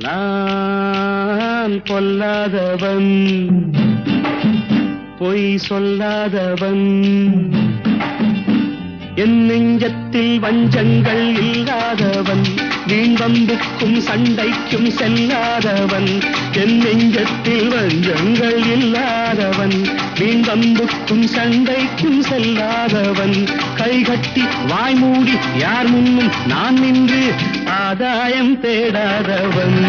நான் பொல்லாதவன், பொய் சொல்லாதவன், என் நெஞ்சத்தில் வஞ்சங்கள் இல்லாதவன், வீண் வம்புக்கும் சண்டைக்கும் செல்லாதவன், என் நெஞ்சத்தில் வஞ்சங்கள் இல்லாதவன், வீண் வம்புக்கும் சண்டைக்கும் செல்லாதவன், கைகட்டி வாய் மூடி யார் முன்னும் நான் நின்று ஆதாயம் தேடாதவன்.